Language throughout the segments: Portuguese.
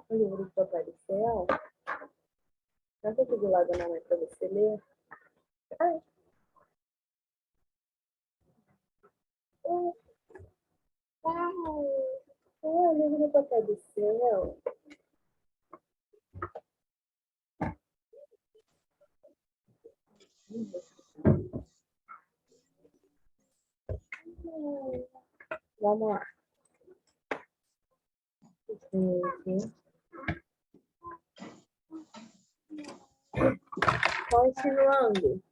O livro do Papai do Céu. Senta aqui do lado da mamãe para você ler. Ai. O livro do Papai do Céu. Vamos lá. Continuando.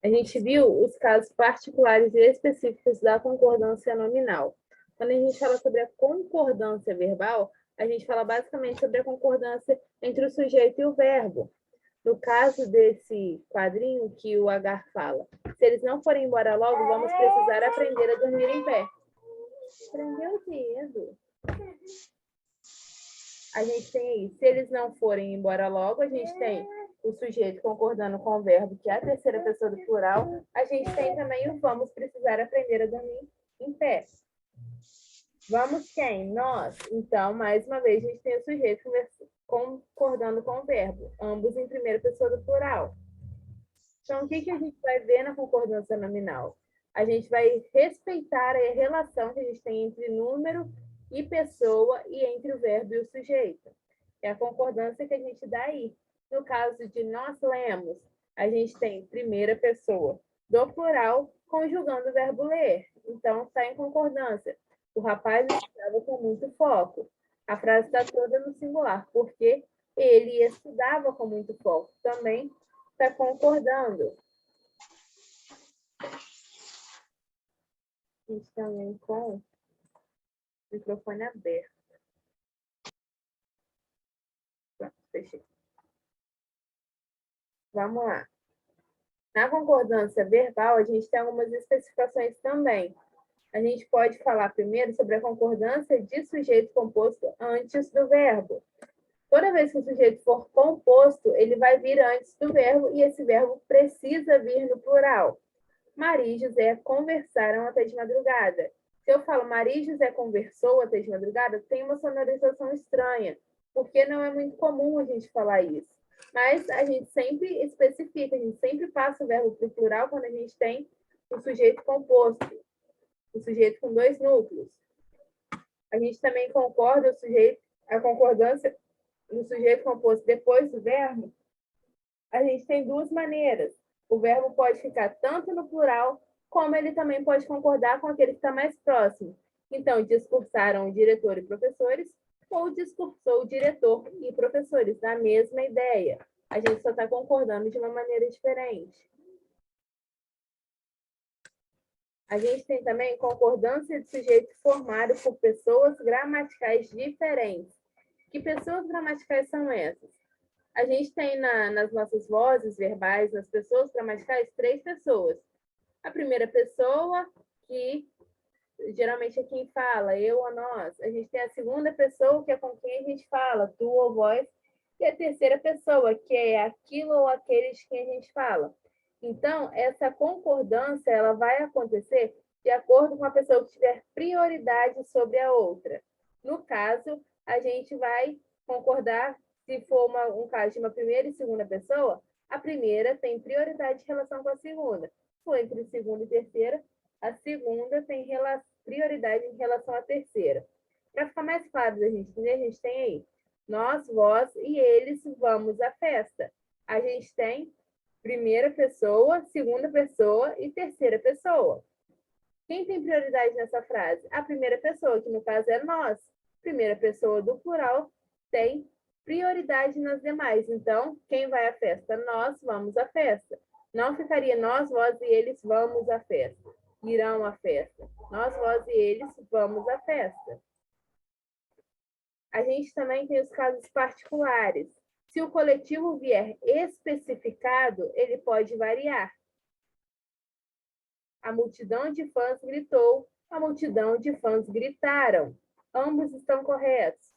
A gente viu os casos particulares e específicos da concordância nominal. Quando a gente fala sobre a concordância verbal, a gente fala basicamente sobre a concordância entre o sujeito e o verbo. No caso desse quadrinho que o Agar fala, se eles não forem embora logo, vamos precisar aprender a dormir em pé. Prendeu o dedo. A gente tem aí, se eles não forem embora logo, a gente tem o sujeito concordando com o verbo, que é a terceira pessoa do plural. A gente tem também o vamos precisar aprender a dormir em pé. Vamos quem? Nós. Então, mais uma vez, a gente tem o sujeito concordando com o verbo, ambos em primeira pessoa do plural. Então, o que a gente vai ver na concordância nominal? A gente vai respeitar a relação que a gente tem entre número e pessoa e entre o verbo e o sujeito. É a concordância que a gente dá aí. No caso de nós lemos, a gente tem primeira pessoa do plural conjugando o verbo ler. Então, está em concordância. O rapaz estudava com muito foco. A frase está toda no singular, porque ele estudava com muito foco. Também está concordando. A gente também com o microfone aberto. Pronto, fechei. Vamos lá. Na concordância verbal, a gente tem algumas especificações também. A gente pode falar primeiro sobre a concordância de sujeito composto antes do verbo. Toda vez que o sujeito for composto, ele vai vir antes do verbo e esse verbo precisa vir no plural. Maria e José conversaram até de madrugada. Se eu falo Maria e José conversou até de madrugada, tem uma sonorização estranha, porque não é muito comum a gente falar isso. Mas a gente sempre especifica, a gente sempre passa o verbo para o plural quando a gente tem o sujeito composto, o sujeito com dois núcleos. A gente também concorda a concordância no sujeito composto depois do verbo. A gente tem duas maneiras. O verbo pode ficar tanto no plural, como ele também pode concordar com aquele que está mais próximo. Então, discursaram o diretor e professores, ou discursou o diretor e professores, na mesma ideia. A gente só está concordando de uma maneira diferente. A gente tem também concordância de sujeito formado por pessoas gramaticais diferentes. Que pessoas gramaticais são essas? A gente tem nas nossas vozes verbais, nas pessoas gramaticais, 3 pessoas. A primeira pessoa, que geralmente é quem fala, eu ou nós. A gente tem a segunda pessoa, que é com quem a gente fala, tu ou vós. E a terceira pessoa, que é aquilo ou aqueles de quem a gente fala. Então, essa concordância ela vai acontecer de acordo com a pessoa que tiver prioridade sobre a outra. No caso, a gente vai concordar, se for um caso de uma primeira e segunda pessoa, a primeira tem prioridade em relação com a segunda. Se for entre segunda e terceira, a segunda tem prioridade em relação à terceira. Para ficar mais claro da gente entender, a gente tem aí nós, vós e eles vamos à festa. A gente tem primeira pessoa, segunda pessoa e terceira pessoa. Quem tem prioridade nessa frase? A primeira pessoa, que no caso é nós. Primeira pessoa do plural tem prioridade nas demais. Então, quem vai à festa? Nós vamos à festa. Não ficaria nós, vós e eles vamos à festa. Irão à festa. Nós, vós e eles vamos à festa. A gente também tem os casos particulares. Se o coletivo vier especificado, ele pode variar. A multidão de fãs gritou, a multidão de fãs gritaram. Ambos estão corretos.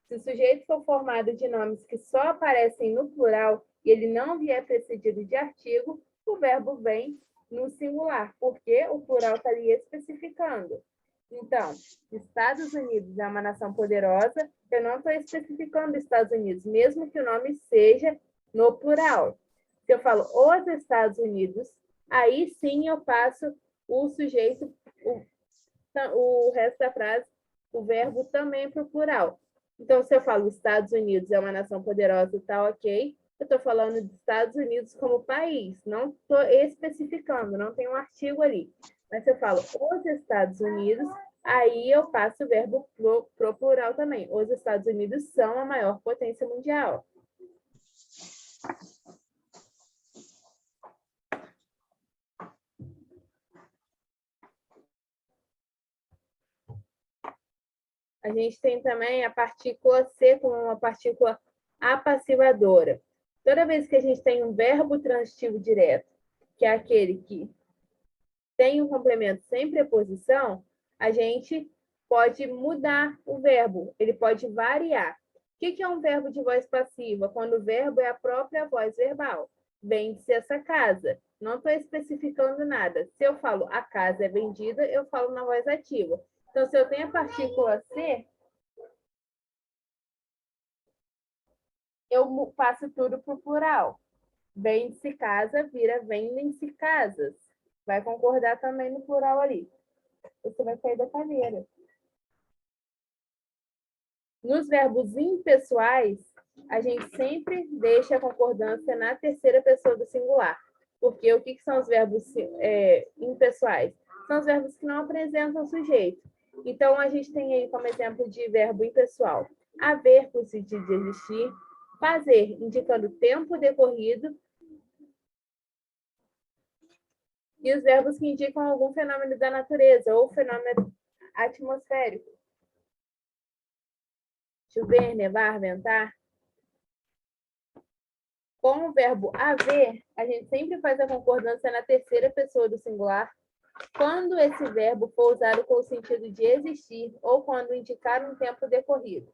Se o sujeito for formado de nomes que só aparecem no plural e ele não vier precedido de artigo, o verbo vem no singular, porque o plural está ali especificando. Então, Estados Unidos é uma nação poderosa, eu não estou especificando Estados Unidos, mesmo que o nome seja no plural. Se eu falo os Estados Unidos, aí sim eu passo o sujeito, o resto da frase, o verbo também para o plural. Então, se eu falo Estados Unidos é uma nação poderosa, tá ok. Eu estou falando de Estados Unidos como país, não estou especificando, não tem um artigo ali. Mas se eu falo os Estados Unidos, aí eu passo o verbo pro plural também. Os Estados Unidos são a maior potência mundial. A gente tem também a partícula C como uma partícula apassivadora. Toda vez que a gente tem um verbo transitivo direto, que é aquele que tem um complemento sem preposição, a gente pode mudar o verbo, ele pode variar. O que é um verbo de voz passiva? Quando o verbo é a própria voz verbal. Vende-se essa casa. Não estou especificando nada. Se eu falo a casa é vendida, eu falo na voz ativa. Então, se eu tenho a partícula C, eu passo tudo para o plural. Vende-se casa, vira vendem-se casas. Vai concordar também no plural ali. Você vai sair da cadeira. Nos verbos impessoais, a gente sempre deixa a concordância na terceira pessoa do singular. Porque o que são os verbos impessoais? São os verbos que não apresentam sujeito. Então, a gente tem aí como exemplo de verbo impessoal. Haver, com o sentido de existir. Fazer, indicando tempo decorrido. E os verbos que indicam algum fenômeno da natureza ou fenômeno atmosférico. Chover, nevar, ventar. Com o verbo haver, a gente sempre faz a concordância na terceira pessoa do singular quando esse verbo for usado com o sentido de existir ou quando indicar um tempo decorrido.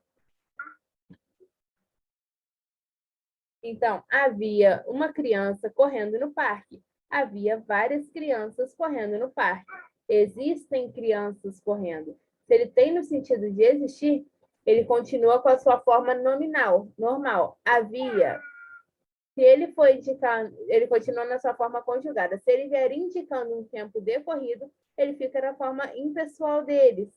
Então, havia uma criança correndo no parque. Havia várias crianças correndo no parque. Existem crianças correndo. Se ele tem no sentido de existir, ele continua com a sua forma nominal, normal. Havia. Se ele for indicar, ele continua na sua forma conjugada. Se ele vier indicando um tempo decorrido, ele fica na forma impessoal deles.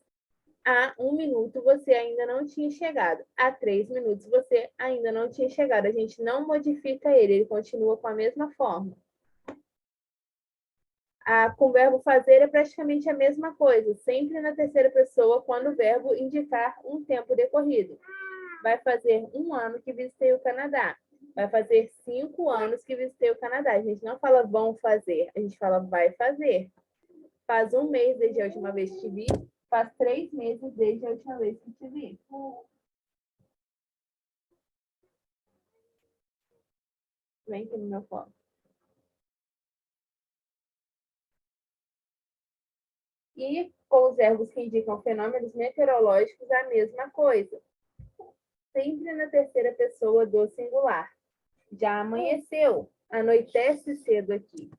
Há 1 minuto você ainda não tinha chegado. Há 3 minutos você ainda não tinha chegado. A gente não modifica ele continua com a mesma forma. Com o verbo fazer é praticamente a mesma coisa, sempre na terceira pessoa, quando o verbo indicar um tempo decorrido. Vai fazer 1 ano que visitei o Canadá. Vai fazer 5 anos que visitei o Canadá. A gente não fala vão fazer, a gente fala vai fazer. Faz 1 mês desde a última vez que te vi, faz 3 meses desde a última vez que te vi. Vem aqui no meu foco. E com os verbos que indicam fenômenos meteorológicos, a mesma coisa. Sempre na terceira pessoa do singular. Já amanheceu, anoitece cedo aqui.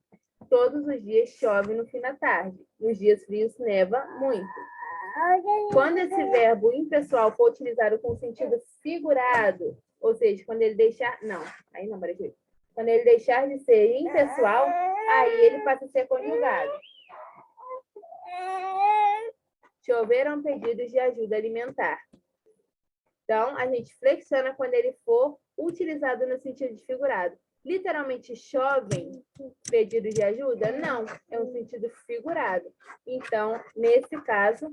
Todos os dias chove no fim da tarde. Nos dias frios neva muito. Quando esse verbo impessoal for utilizado com sentido figurado, ou seja, quando ele deixar... Não, aí não, Maria Júlia. Quando ele deixar de ser impessoal, aí ele passa a ser conjugado. Choveram pedidos de ajuda alimentar. Então, a gente flexiona quando ele for utilizado no sentido de figurado. Literalmente, chovem pedidos de ajuda? Não, é um sentido figurado. Então, nesse caso,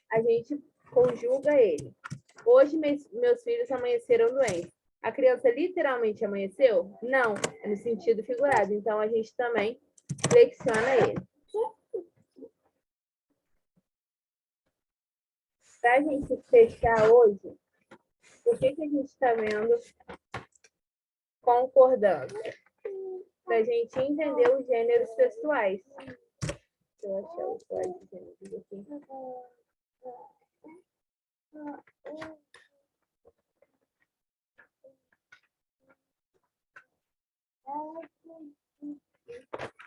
a gente conjuga ele. Hoje, meus filhos amanheceram doentes. A criança literalmente amanheceu? Não, é no sentido figurado. Então, a gente também flexiona ele. Para a gente fechar hoje, o que a gente está vendo concordância? Para a gente entender os gêneros textuais. Deixa eu achar o slide de gêneros aqui.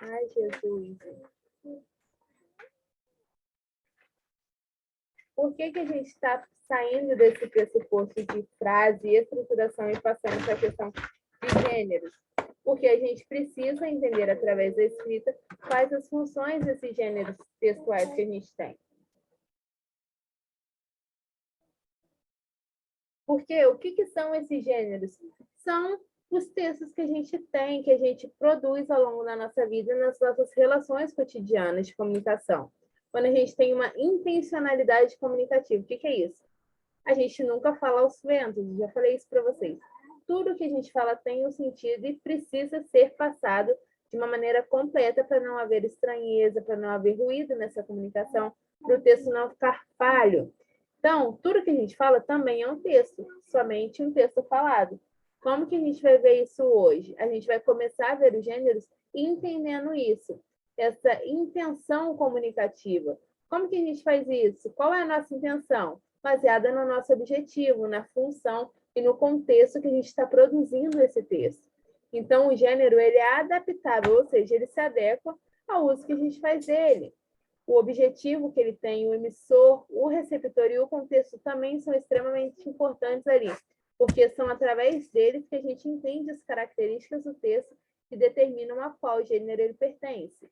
Ai, Jesus. por que a gente está saindo desse pressuposto de frase e estruturação e passando para a questão de gêneros? Porque a gente precisa entender, através da escrita, quais as funções desses gêneros textuais que a gente tem. Porque o que são esses gêneros? São os textos que a gente tem, que a gente produz ao longo da nossa vida, nas nossas relações cotidianas de comunicação. Quando a gente tem uma intencionalidade comunicativa. O que é isso? A gente nunca fala aos ventos, já falei isso para vocês. Tudo que a gente fala tem um sentido e precisa ser passado de uma maneira completa para não haver estranheza, para não haver ruído nessa comunicação, para o texto não ficar falho. Então, tudo que a gente fala também é um texto, somente um texto falado. Como que a gente vai ver isso hoje? A gente vai começar a ver os gêneros entendendo isso, essa intenção comunicativa. Como que a gente faz isso? Qual é a nossa intenção? Baseada no nosso objetivo, na função e no contexto que a gente está produzindo esse texto. Então, o gênero ele é adaptável, ou seja, ele se adequa ao uso que a gente faz dele. O objetivo que ele tem, o emissor, o receptor e o contexto também são extremamente importantes ali, porque são através deles que a gente entende as características do texto que determinam a qual gênero ele pertence.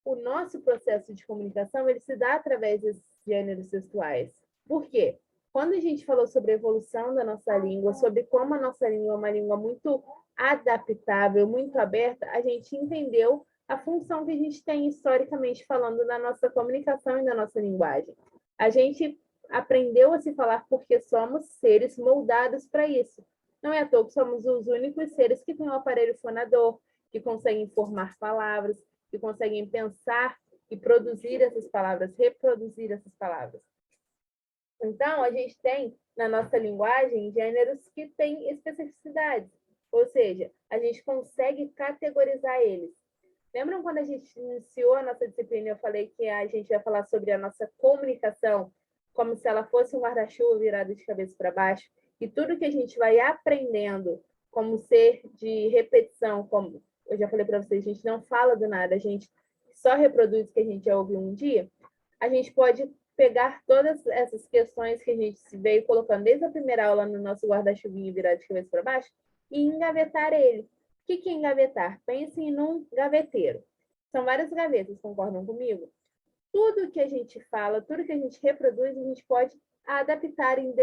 O nosso processo de comunicação ele se dá através desses gêneros textuais. Por quê? Quando a gente falou sobre a evolução da nossa língua, sobre como a nossa língua é uma língua muito adaptável, muito aberta, a gente entendeu a função que a gente tem historicamente falando da nossa comunicação e da nossa linguagem. A gente aprendeu a se falar porque somos seres moldados para isso. Não é à toa que somos os únicos seres que têm um aparelho fonador, que conseguem formar palavras, que conseguem pensar e produzir essas palavras, reproduzir essas palavras. Então, a gente tem, na nossa linguagem, gêneros que têm especificidades, ou seja, a gente consegue categorizar eles. Lembram quando a gente iniciou a nossa disciplina, eu falei que a gente vai falar sobre a nossa comunicação, como se ela fosse um guarda-chuva virado de cabeça para baixo, e tudo que a gente vai aprendendo como ser de repetição, como eu já falei para vocês, a gente não fala do nada, a gente só reproduz o que a gente já ouviu um dia, a gente pode pegar todas essas questões que a gente veio colocando desde a primeira aula no nosso guarda-chuvinho virado de cabeça para baixo e engavetar ele. O que é engavetar? Pensem num gaveteiro. São várias gavetas, concordam comigo? Tudo que a gente fala, tudo que a gente reproduz, a gente pode adaptar em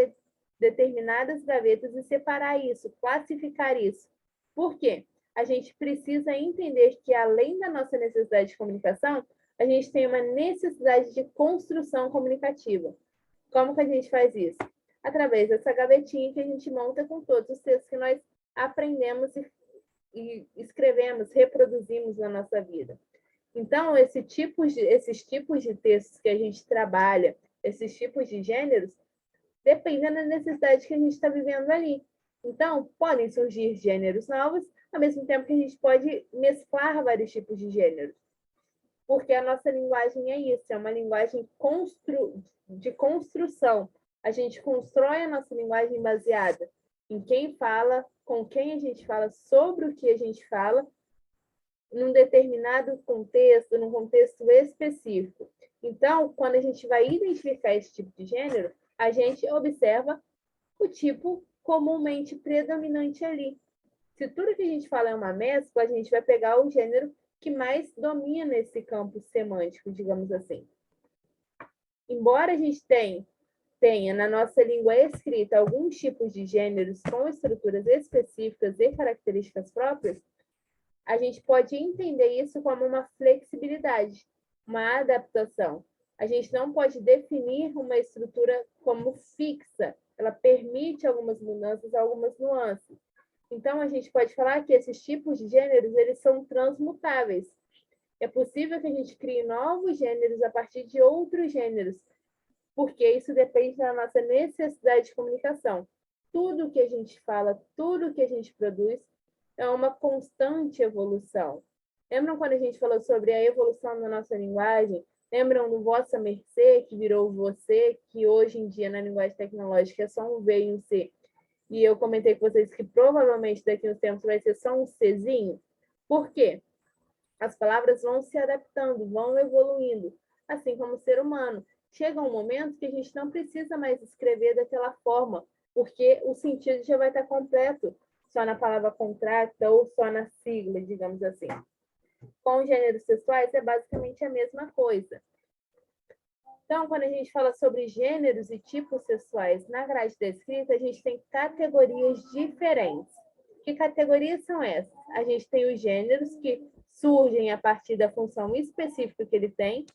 determinadas gavetas e separar isso, classificar isso. Por quê? A gente precisa entender que, além da nossa necessidade de comunicação, a gente tem uma necessidade de construção comunicativa. Como que a gente faz isso? Através dessa gavetinha que a gente monta com todos os textos que nós aprendemos e escrevemos, reproduzimos na nossa vida. Então, esses tipos de textos que a gente trabalha, esses tipos de gêneros, dependem da necessidade que a gente está vivendo ali. Então, podem surgir gêneros novos, ao mesmo tempo que a gente pode mesclar vários tipos de gêneros. Porque a nossa linguagem é isso, é uma linguagem de construção. A gente constrói a nossa linguagem baseada em quem fala, com quem a gente fala, sobre o que a gente fala, num determinado contexto, num contexto específico. Então, quando a gente vai identificar esse tipo de gênero, a gente observa o tipo comumente predominante ali. Se tudo que a gente fala é uma mescla, a gente vai pegar o gênero que mais domina esse campo semântico, digamos assim. Embora a gente tenha na nossa língua escrita alguns tipos de gêneros com estruturas específicas e características próprias, a gente pode entender isso como uma flexibilidade, uma adaptação. A gente não pode definir uma estrutura como fixa, ela permite algumas mudanças, algumas nuances. Então, a gente pode falar que esses tipos de gêneros, eles são transmutáveis. É possível que a gente crie novos gêneros a partir de outros gêneros, porque isso depende da nossa necessidade de comunicação. Tudo que a gente fala, tudo que a gente produz, é uma constante evolução. Lembram quando a gente falou sobre a evolução da nossa linguagem? Lembram do vossa mercê, que virou você, que hoje em dia na linguagem tecnológica é só um V e um C? E eu comentei com vocês que provavelmente daqui a uns tempos vai ser só um Czinho. Por quê? As palavras vão se adaptando, vão evoluindo. assim como o ser humano. Chega um momento que a gente não precisa mais escrever daquela forma, porque o sentido já vai estar completo, só na palavra contracta ou só na sigla, digamos assim. Com gêneros sexuais é basicamente a mesma coisa. Então, quando a gente fala sobre gêneros e tipos sexuais na grade da escrita, a gente tem categorias diferentes. Que categorias são essas? A gente tem os gêneros, que surgem a partir da função específica que ele tem,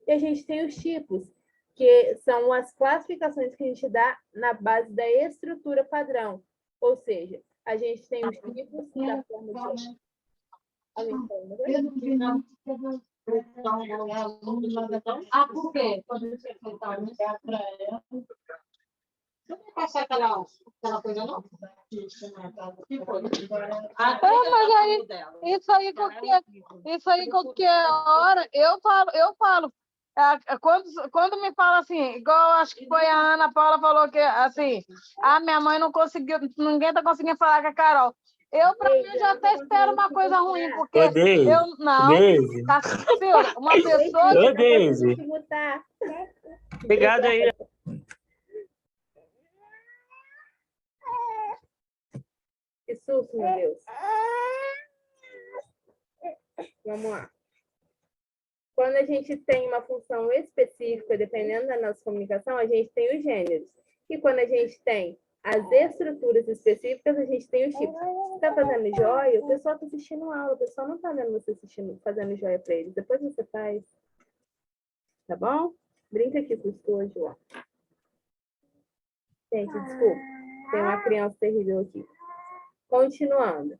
e a gente tem os tipos, que são as classificações que a gente dá na base da estrutura padrão. Ou seja, a gente tem os tipos da forma de... Ah, por quê? Quando você foi para ela, você não passar aquela coisa, não? Mas aí, isso aí qualquer hora, eu falo. Quando me fala assim, igual acho que foi a Ana Paula falou que assim, minha mãe não conseguiu, ninguém está conseguindo falar com a Carol. Para mim, já até espero uma coisa ruim, porque eu não. Cacilda, uma pessoa. Ô, Deise. Obrigado aí. Que susto, meu Deus. Vamos lá. Quando a gente tem uma função específica, dependendo da nossa comunicação, a gente tem os gêneros. E quando a gente tem as estruturas específicas, a gente tem os tipos. Você está fazendo joia, o pessoal está assistindo aula, o pessoal não está vendo você fazendo joia para eles. Depois você faz. Tá bom? Brinca aqui com o estojo, ó. Gente, desculpa. Tem uma criança terrível aqui. Continuando.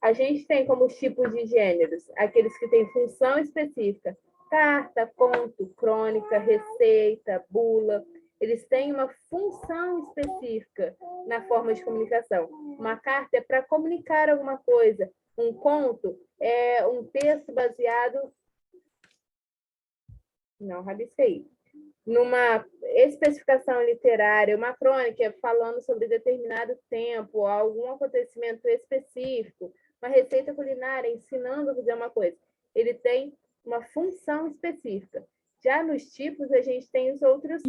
A gente tem como tipos de gêneros aqueles que têm função específica. Carta, conto, crônica, receita, bula. Eles têm uma função específica na forma de comunicação. Uma carta é para comunicar alguma coisa. Um conto é um texto baseado... Não, rabisquei. Numa especificação literária, uma crônica falando sobre determinado tempo, algum acontecimento específico, uma receita culinária ensinando a fazer uma coisa. Ele tem uma função específica. Já nos tipos, a gente tem as outras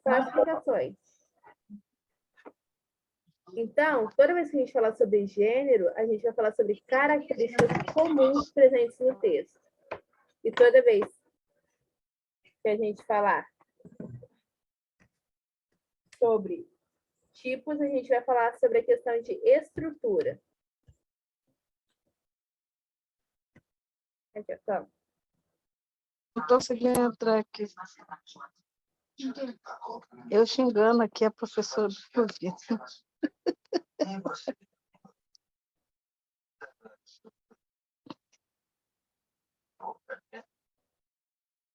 classificações. Então, toda vez que a gente falar sobre gênero, a gente vai falar sobre características comuns presentes no texto. E toda vez que a gente falar sobre tipos, a gente vai falar sobre a questão de estrutura. Aqui, ó. Não estou conseguindo entrar aqui. Eu xingando aqui a professora do vídeo.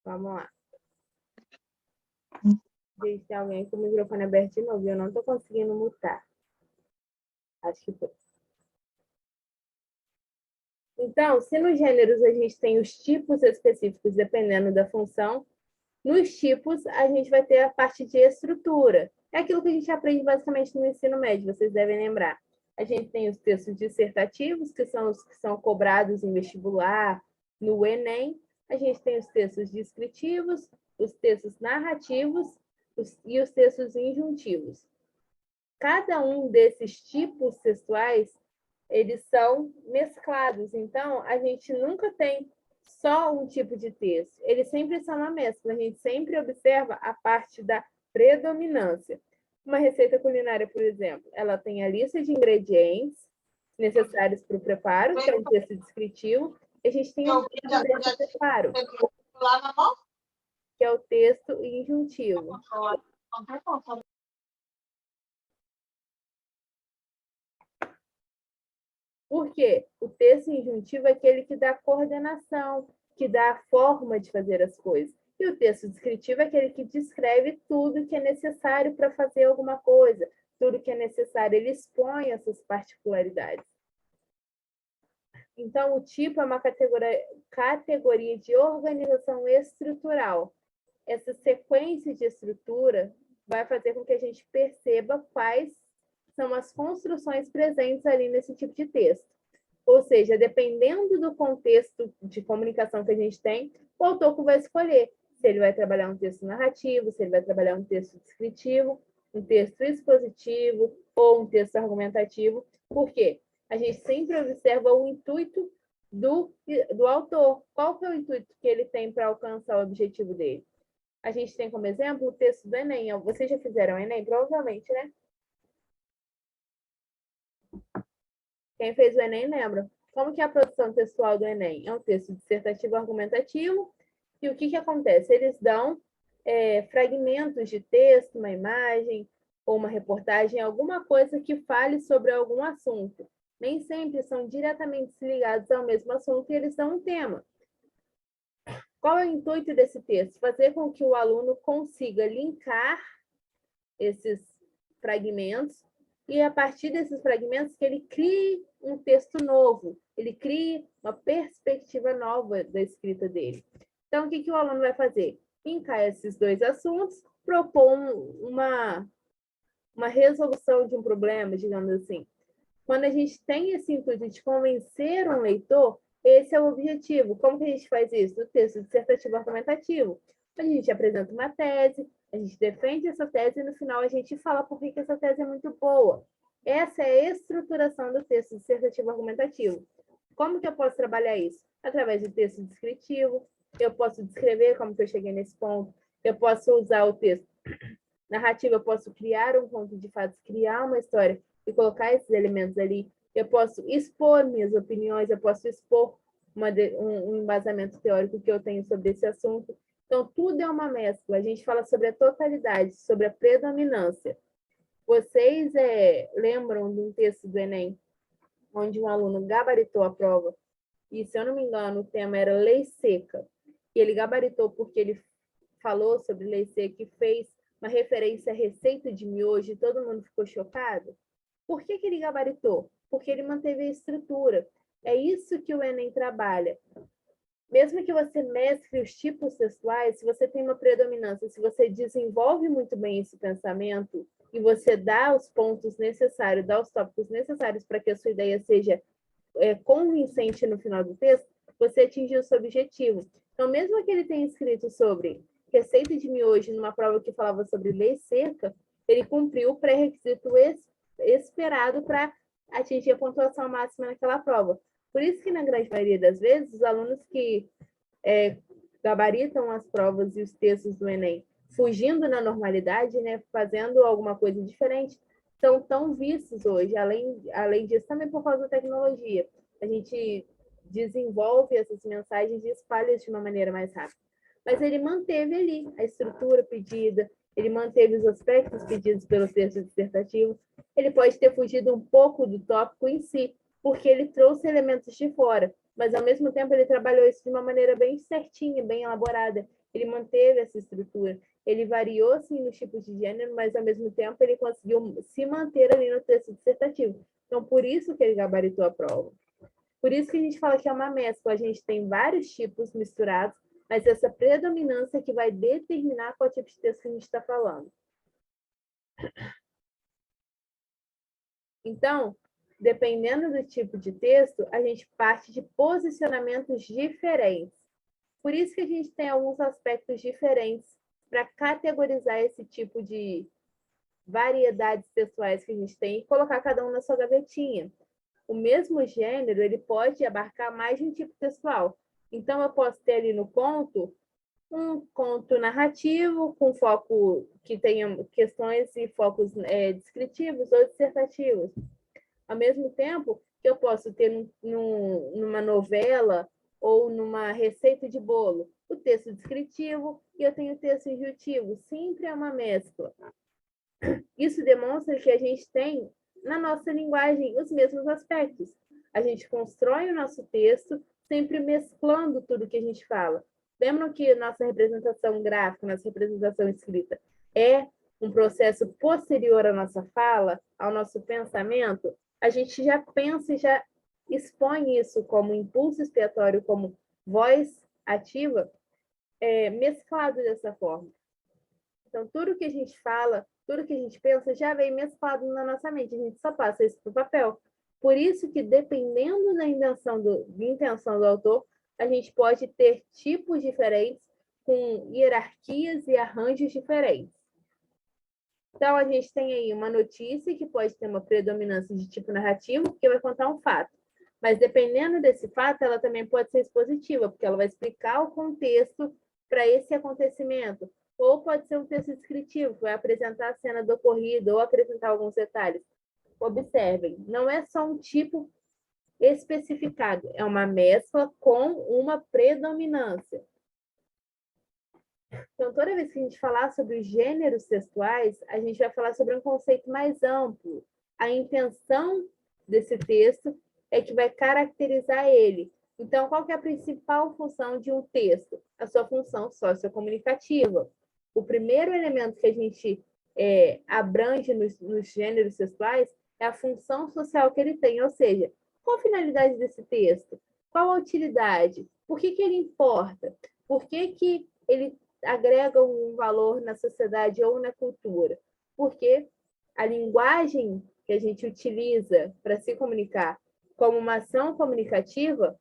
Vamos lá. Deixa tem alguém com o microfone aberto de novo. Eu não estou conseguindo mutar. Acho que foi. Então, se nos gêneros a gente tem os tipos específicos dependendo da função, nos tipos a gente vai ter a parte de estrutura. É aquilo que a gente aprende basicamente no ensino médio, vocês devem lembrar. A gente tem os textos dissertativos, que são os que são cobrados em vestibular, no Enem. A gente tem os textos descritivos, os textos narrativos e os textos injuntivos. Cada um desses tipos textuais, eles são mesclados. Então, a gente nunca tem só um tipo de texto. Eles sempre são uma mescla. A gente sempre observa a parte da predominância. Uma receita culinária, por exemplo, ela tem a lista de ingredientes necessários para o preparo, que é um texto descritivo, e a gente tem um texto de preparo, que é o texto injuntivo. Por quê? O texto injuntivo é aquele que dá coordenação, que dá a forma de fazer as coisas. E o texto descritivo é aquele que descreve tudo que é necessário para fazer alguma coisa, tudo que é necessário. Ele expõe essas particularidades. Então, o tipo é uma categoria de organização estrutural. Essa sequência de estrutura vai fazer com que a gente perceba quais são as construções presentes ali nesse tipo de texto. Ou seja, dependendo do contexto de comunicação que a gente tem, o autor vai escolher se ele vai trabalhar um texto narrativo, se ele vai trabalhar um texto descritivo, um texto expositivo ou um texto argumentativo. Por quê? A gente sempre observa o intuito do autor. Qual que é o intuito que ele tem para alcançar o objetivo dele? A gente tem como exemplo o texto do Enem. Vocês já fizeram o Enem? Provavelmente, né? Quem fez o Enem lembra. Como que é a produção textual do Enem? É um texto dissertativo argumentativo. E o que acontece? Eles dão fragmentos de texto, uma imagem ou uma reportagem, alguma coisa que fale sobre algum assunto. Nem sempre são diretamente ligados ao mesmo assunto e eles dão um tema. Qual é o intuito desse texto? Fazer com que o aluno consiga linkar esses fragmentos e, a partir desses fragmentos, que ele crie um texto novo, ele crie uma perspectiva nova da escrita dele. Então, o que o aluno vai fazer? Linkar esses dois assuntos, propor uma resolução de um problema, digamos assim. Quando a gente tem esse intuito de convencer um leitor, esse é o objetivo. Como que a gente faz isso? No texto dissertativo argumentativo. A gente apresenta uma tese, a gente defende essa tese e no final a gente fala por que essa tese é muito boa. Essa é a estruturação do texto dissertativo argumentativo. Como que eu posso trabalhar isso? Através do texto descritivo, eu posso descrever como que eu cheguei nesse ponto, eu posso usar o texto narrativo, eu posso criar um conto de fatos, criar uma história e colocar esses elementos ali. Eu posso expor minhas opiniões, eu posso expor um embasamento teórico que eu tenho sobre esse assunto. Então, tudo é uma mescla. A gente fala sobre a totalidade, sobre a predominância. Vocês lembram de um texto do Enem, onde um aluno gabaritou a prova, e, se eu não me engano, o tema era lei seca, e ele gabaritou porque ele falou sobre lei seca e fez uma referência à receita de miojo, e todo mundo ficou chocado? Por que ele gabaritou? Porque ele manteve a estrutura. É isso que o Enem trabalha. Mesmo que você mescle os tipos textuais, se você tem uma predominância, se você desenvolve muito bem esse pensamento e você dá os pontos necessários, dá os tópicos necessários para que a sua ideia seja convincente no final do texto, você atingiu o seu objetivo. Então, mesmo que ele tenha escrito sobre receita de miojo numa prova que falava sobre lei seca, ele cumpriu o pré-requisito esperado para atingir a pontuação máxima naquela prova. Por isso que, na grande maioria das vezes, os alunos que gabaritam as provas e os textos do Enem fugindo na normalidade, né, fazendo alguma coisa diferente, são tão vistos hoje. Além disso, também por causa da tecnologia. A gente desenvolve essas mensagens e espalha de uma maneira mais rápida. Mas ele manteve ali a estrutura pedida, ele manteve os aspectos pedidos pelo texto dissertativo. Ele pode ter fugido um pouco do tópico em si, porque ele trouxe elementos de fora, mas, ao mesmo tempo, ele trabalhou isso de uma maneira bem certinha, bem elaborada. Ele manteve essa estrutura. Ele variou, sim, nos tipos de gênero, mas, ao mesmo tempo, ele conseguiu se manter ali no texto dissertativo. Então, por isso que ele gabaritou a prova. Por isso que a gente fala que é uma mescla. A gente tem vários tipos misturados, mas essa predominância que vai determinar qual tipo de texto que a gente está falando. Então, dependendo do tipo de texto, a gente parte de posicionamentos diferentes. Por isso que a gente tem alguns aspectos diferentes para categorizar esse tipo de variedades textuais que a gente tem e colocar cada um na sua gavetinha. O mesmo gênero, ele pode abarcar mais de um tipo textual. Então, eu posso ter ali no conto um conto narrativo com foco que tenha questões e focos descritivos ou dissertativos. Ao mesmo tempo que eu posso ter numa novela ou numa receita de bolo o texto descritivo e eu tenho o texto injuntivo. Sempre é uma mescla. Isso demonstra que a gente tem na nossa linguagem os mesmos aspectos. A gente constrói o nosso texto sempre mesclando tudo que a gente fala. Lembram que nossa representação gráfica, nossa representação escrita é um processo posterior à nossa fala, ao nosso pensamento? A gente já pensa e já expõe isso como impulso expiatório, como voz ativa, mesclado dessa forma. Então, tudo que a gente fala, tudo que a gente pensa já vem mesclado na nossa mente. A gente só passa isso para o papel. Por isso que, dependendo da intenção do autor, a gente pode ter tipos diferentes, com hierarquias e arranjos diferentes. Então, a gente tem aí uma notícia que pode ter uma predominância de tipo narrativo, porque vai contar um fato. Mas, dependendo desse fato, ela também pode ser expositiva, porque ela vai explicar o contexto para esse acontecimento. Ou pode ser um texto descritivo, que vai apresentar a cena do ocorrido ou apresentar alguns detalhes. Observem, não é só um tipo especificado, é uma mescla com uma predominância. Então, toda vez que a gente falar sobre os gêneros textuais, a gente vai falar sobre um conceito mais amplo. A intenção desse texto é que vai caracterizar ele. Então, qual que é a principal função de um texto? A sua função sociocomunicativa. O primeiro elemento que a gente abrange nos gêneros textuais é a função social que ele tem, ou seja, qual a finalidade desse texto? Qual a utilidade? Por que ele importa? Por que ele agrega um valor na sociedade ou na cultura? Porque a linguagem que a gente utiliza para se comunicar como uma ação comunicativa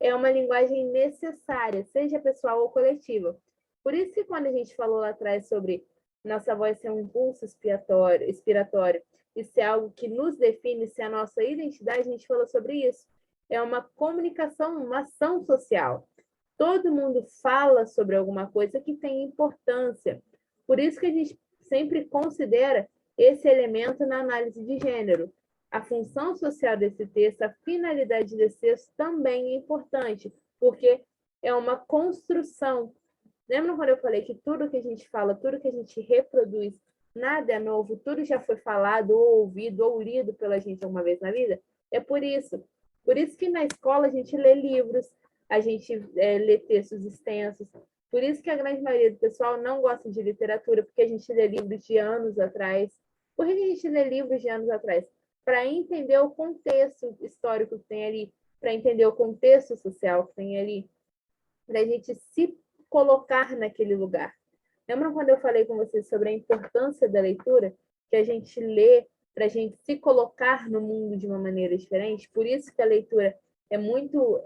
é uma linguagem necessária, seja pessoal ou coletiva. Por isso que quando a gente falou lá atrás sobre nossa voz ser um impulso inspiratório e ser algo que nos define, ser a nossa identidade, a gente falou sobre isso. É uma comunicação, uma ação social. Todo mundo fala sobre alguma coisa que tem importância. Por isso que a gente sempre considera esse elemento na análise de gênero. A função social desse texto, a finalidade desse texto também é importante, porque é uma construção. Lembra quando eu falei que tudo que a gente fala, tudo que a gente reproduz, nada é novo, tudo já foi falado, ou ouvido, ou lido pela gente alguma vez na vida? É por isso. Por isso que na escola a gente lê livros, a gente lê textos extensos. Por isso que a grande maioria do pessoal não gosta de literatura, porque a gente lê livros de anos atrás. Por que a gente lê livros de anos atrás? Para entender o contexto histórico que tem ali, para entender o contexto social que tem ali, para a gente se colocar naquele lugar. Lembram quando eu falei com vocês sobre a importância da leitura? Que a gente lê para a gente se colocar no mundo de uma maneira diferente? Por isso que a leitura é muito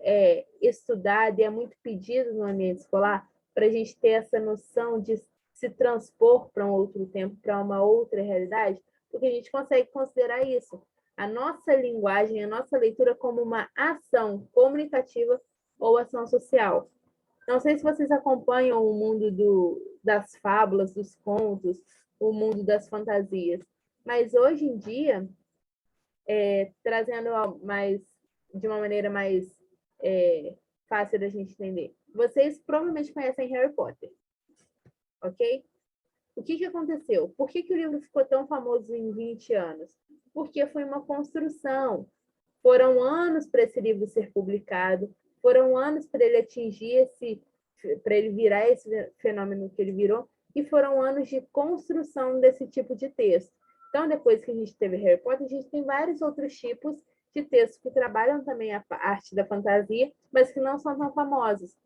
estudada e é muito pedida no ambiente escolar, para a gente ter essa noção de se transpor para um outro tempo, para uma outra realidade, porque a gente consegue considerar isso. A nossa linguagem, a nossa leitura como uma ação comunicativa ou ação social. Não sei se vocês acompanham o mundo das fábulas, dos contos, o mundo das fantasias, mas hoje em dia, trazendo de uma maneira mais fácil da gente entender, vocês provavelmente conhecem Harry Potter, ok? O que aconteceu? Por que o livro ficou tão famoso em 20 anos? Porque foi uma construção. Foram anos para esse livro ser publicado, foram anos para ele atingir para ele virar esse fenômeno que ele virou, e foram anos de construção desse tipo de texto. Então, depois que a gente teve Harry Potter, a gente tem vários outros tipos de textos que trabalham também a arte da fantasia, mas que não são tão famosos.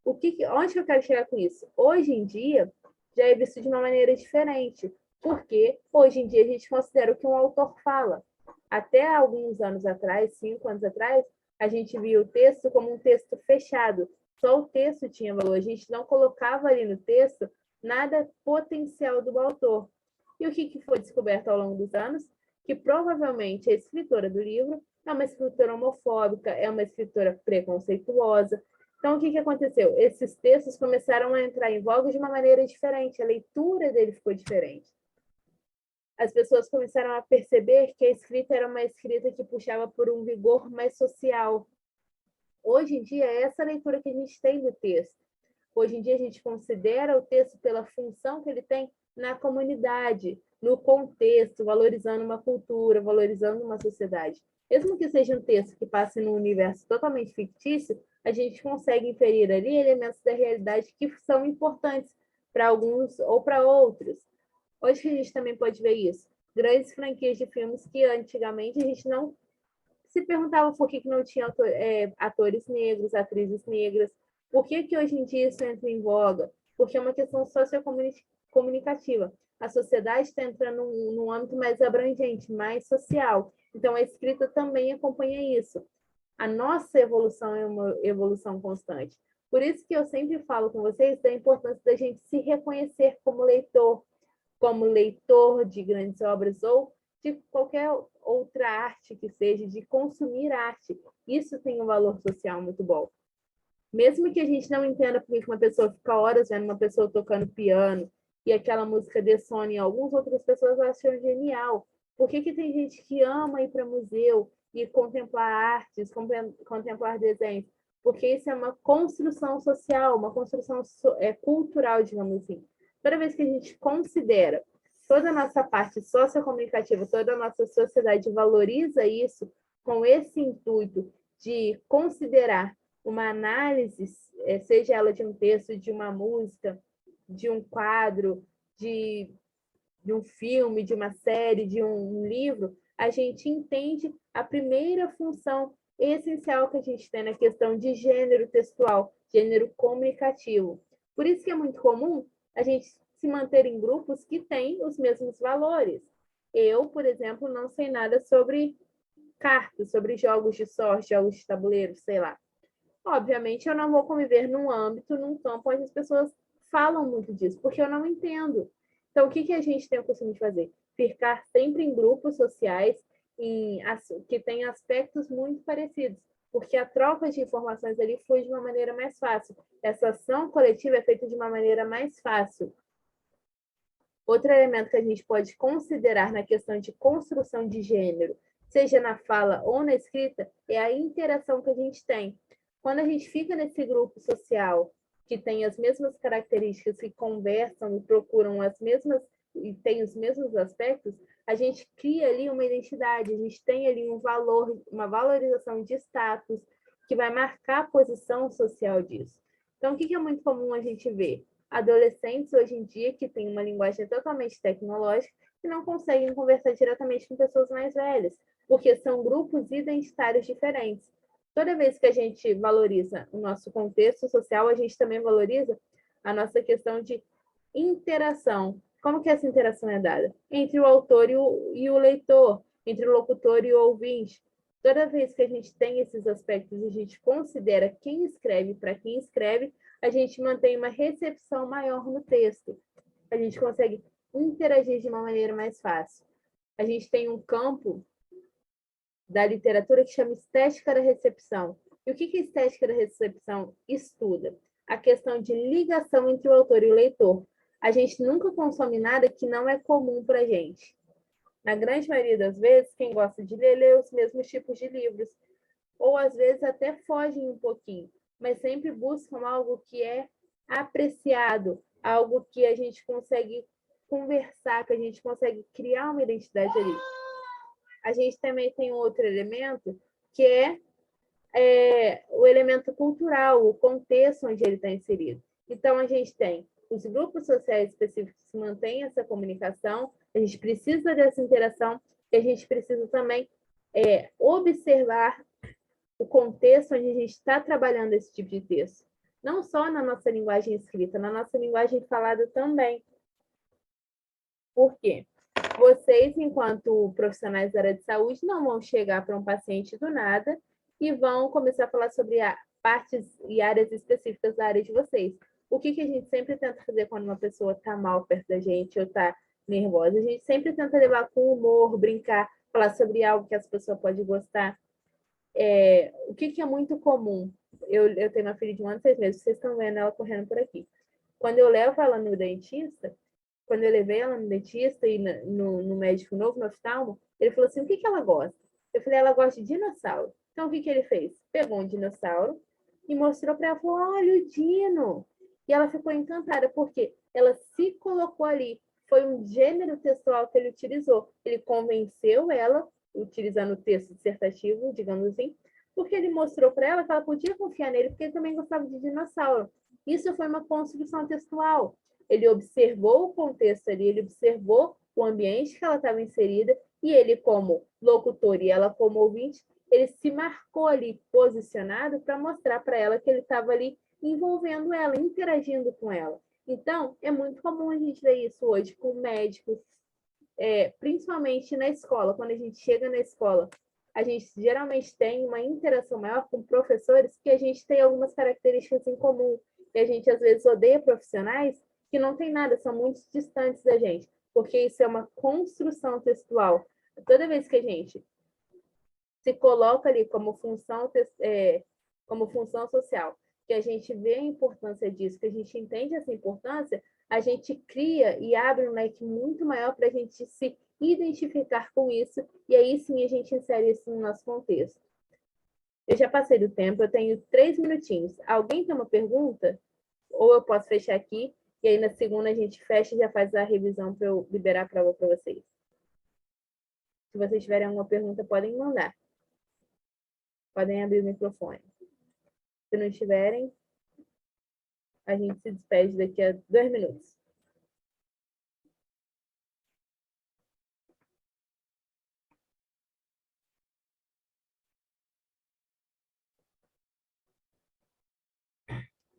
Onde que eu quero chegar com isso? Hoje em dia, já é visto de uma maneira diferente, porque hoje em dia a gente considera o que um autor fala. Até alguns anos atrás, 5 anos atrás, a gente via o texto como um texto fechado. Só o texto tinha valor. A gente não colocava ali no texto nada potencial do autor. E o que foi descoberto ao longo dos anos? Que provavelmente a escritora do livro é uma escritora homofóbica, é uma escritora preconceituosa. Então, o que aconteceu? Esses textos começaram a entrar em voga de uma maneira diferente. A leitura dele ficou diferente. As pessoas começaram a perceber que a escrita era uma escrita que puxava por um vigor mais social. Hoje em dia, é essa leitura que a gente tem do texto. Hoje em dia, a gente considera o texto pela função que ele tem na comunidade, no contexto, valorizando uma cultura, valorizando uma sociedade. Mesmo que seja um texto que passe num universo totalmente fictício, a gente consegue inferir ali elementos da realidade que são importantes para alguns ou para outros. Hoje que a gente também pode ver isso. Grandes franquias de filmes que antigamente a gente não se perguntava por que não tinha atores negros, atrizes negras. Por que hoje em dia isso entra em voga? Porque é uma questão sociocomunicativa. A sociedade está entrando num âmbito mais abrangente, mais social. Então, a escrita também acompanha isso. A nossa evolução é uma evolução constante. Por isso que eu sempre falo com vocês da importância da gente se reconhecer como leitor de grandes obras ou de qualquer outra arte que seja, de consumir arte. Isso tem um valor social muito bom. Mesmo que a gente não entenda por que uma pessoa fica horas vendo uma pessoa tocando piano e aquela música dessone, algumas outras pessoas acham genial. Por que tem gente que ama ir para museu e contemplar artes, contemplar desenhos? Porque isso é uma construção social, uma construção cultural, digamos assim. Toda vez que a gente considera toda a nossa parte sociocomunicativa, toda a nossa sociedade valoriza isso com esse intuito de considerar uma análise, seja ela de um texto, de uma música, de um quadro, de um filme, de uma série, de um livro, a gente entende a primeira função essencial que a gente tem na questão de gênero textual, gênero comunicativo. Por isso que é muito comum a gente se manter em grupos que têm os mesmos valores. Eu, por exemplo, não sei nada sobre cartas, sobre jogos de sorte, jogos de tabuleiro, sei lá. Obviamente, eu não vou conviver num âmbito, num campo onde as pessoas falam muito disso, porque eu não entendo. Então, o que a gente tem o costume de fazer? Ficar sempre em grupos sociais que têm aspectos muito parecidos, porque a troca de informações ali foi de uma maneira mais fácil. Essa ação coletiva é feita de uma maneira mais fácil. Outro elemento que a gente pode considerar na questão de construção de gênero, seja na fala ou na escrita, é a interação que a gente tem. Quando a gente fica nesse grupo social que tem as mesmas características, que conversam e procuram as mesmas e tem os mesmos aspectos, a gente cria ali uma identidade, a gente tem ali um valor, uma valorização de status que vai marcar a posição social disso. Então, o que é muito comum a gente ver? Adolescentes hoje em dia que têm uma linguagem totalmente tecnológica e não conseguem conversar diretamente com pessoas mais velhas, porque são grupos identitários diferentes. Toda vez que a gente valoriza o nosso contexto social, a gente também valoriza a nossa questão de interação. Como que essa interação é dada? Entre o autor e o leitor, entre o locutor e o ouvinte. Toda vez que a gente tem esses aspectos e a gente considera quem escreve para quem escreve, a gente mantém uma recepção maior no texto. A gente consegue interagir de uma maneira mais fácil. A gente tem um campo da literatura que chama estética da recepção. E o que a estética da recepção estuda? A questão de ligação entre o autor e o leitor. A gente nunca consome nada que não é comum para a gente. Na grande maioria das vezes, quem gosta de ler, lê os mesmos tipos de livros. Ou às vezes até fogem um pouquinho, mas sempre buscam algo que é apreciado, algo que a gente consegue conversar, que a gente consegue criar uma identidade ali. A gente também tem um outro elemento, que é o elemento cultural, o contexto onde ele está inserido. Então, a gente tem os grupos sociais específicos que mantêm essa comunicação, a gente precisa dessa interação, e a gente precisa também observar o contexto onde a gente está trabalhando esse tipo de texto. Não só na nossa linguagem escrita, na nossa linguagem falada também. Por quê? Vocês, enquanto profissionais da área de saúde, não vão chegar para um paciente do nada e vão começar a falar sobre partes e áreas específicas da área de vocês. O que a gente sempre tenta fazer quando uma pessoa está mal perto da gente ou está nervosa? A gente sempre tenta levar com humor, brincar, falar sobre algo que essa pessoa pode gostar. O que é muito comum? Eu tenho uma filha de 1 ano e 6 meses, vocês estão vendo ela correndo por aqui. Quando eu levo ela no dentista, quando eu levei ela no dentista e no médico novo, no oftalmo, ele falou assim, o que ela gosta? Eu falei, ela gosta de dinossauro. Então, o que ele fez? Pegou um dinossauro e mostrou para ela, falou, olha o dino. E ela ficou encantada, porque ela se colocou ali. Foi um gênero textual que ele utilizou. Ele convenceu ela, utilizando o texto dissertativo, digamos assim, porque ele mostrou para ela que ela podia confiar nele, porque ele também gostava de dinossauro. Isso foi uma construção textual. Ele observou o contexto ali, ele observou o ambiente que ela estava inserida, e ele, como locutor e ela como ouvinte, ele se marcou ali posicionado para mostrar para ela que ele estava ali envolvendo ela, interagindo com ela. Então, é muito comum a gente ver isso hoje com médicos, principalmente na escola, quando a gente chega na escola, a gente geralmente tem uma interação maior com professores que a gente tem algumas características em comum. E a gente, às vezes, odeia profissionais que não tem nada, são muito distantes da gente, porque isso é uma construção textual. Toda vez que a gente se coloca ali como função social, que a gente vê a importância disso, que a gente entende essa importância, a gente cria e abre um leque muito maior para a gente se identificar com isso, e aí sim a gente insere isso no nosso contexto. Eu já passei do tempo, eu tenho 3 minutinhos. Alguém tem uma pergunta? Ou eu posso fechar aqui, e aí na segunda a gente fecha e já faz a revisão para eu liberar a prova para vocês. Se vocês tiverem alguma pergunta, podem mandar. Podem abrir o microfone. Se não tiverem, a gente se despede daqui a 2 minutos.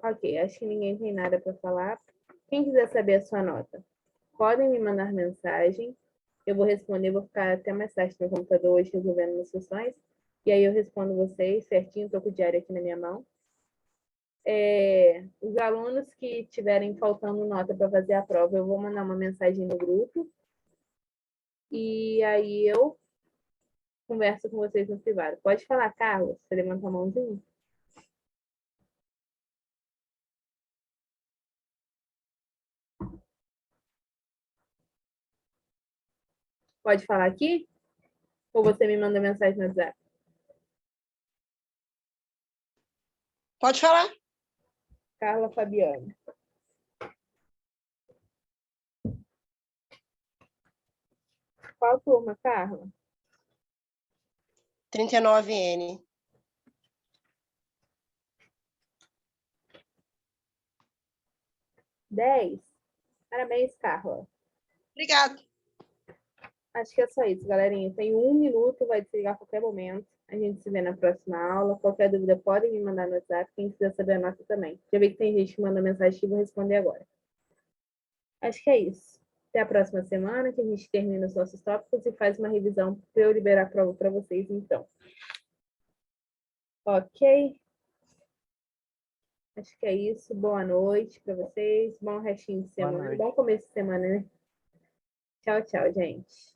Ok, acho que ninguém tem nada para falar. Quem quiser saber a sua nota, podem me mandar mensagem. Eu vou responder, vou ficar até mais tarde no computador hoje resolvendo as questões. E aí eu respondo vocês certinho, estou com o diário aqui na minha mão. Os alunos que estiverem faltando nota para fazer a prova, eu vou mandar uma mensagem no grupo. E aí eu converso com vocês no privado. Pode falar, Carlos? Você levanta a mãozinha? Pode falar aqui? Ou você me manda mensagem no WhatsApp? Pode falar. Carla Fabiano. Qual turma, Carla? 39N. Dez. Parabéns, Carla. Obrigada. Acho que é só isso, galerinha. Tem 1 minuto, vai desligar a qualquer momento. A gente se vê na próxima aula. Qualquer dúvida, podem me mandar no WhatsApp. Quem quiser saber a nota também. Já vi que tem gente que manda mensagem que eu vou responder agora. Acho que é isso. Até a próxima semana, que a gente termina os nossos tópicos e faz uma revisão para eu liberar a prova para vocês, então. Ok? Acho que é isso. Boa noite para vocês. Bom restinho de semana. Bom começo de semana, né? Tchau, tchau, gente.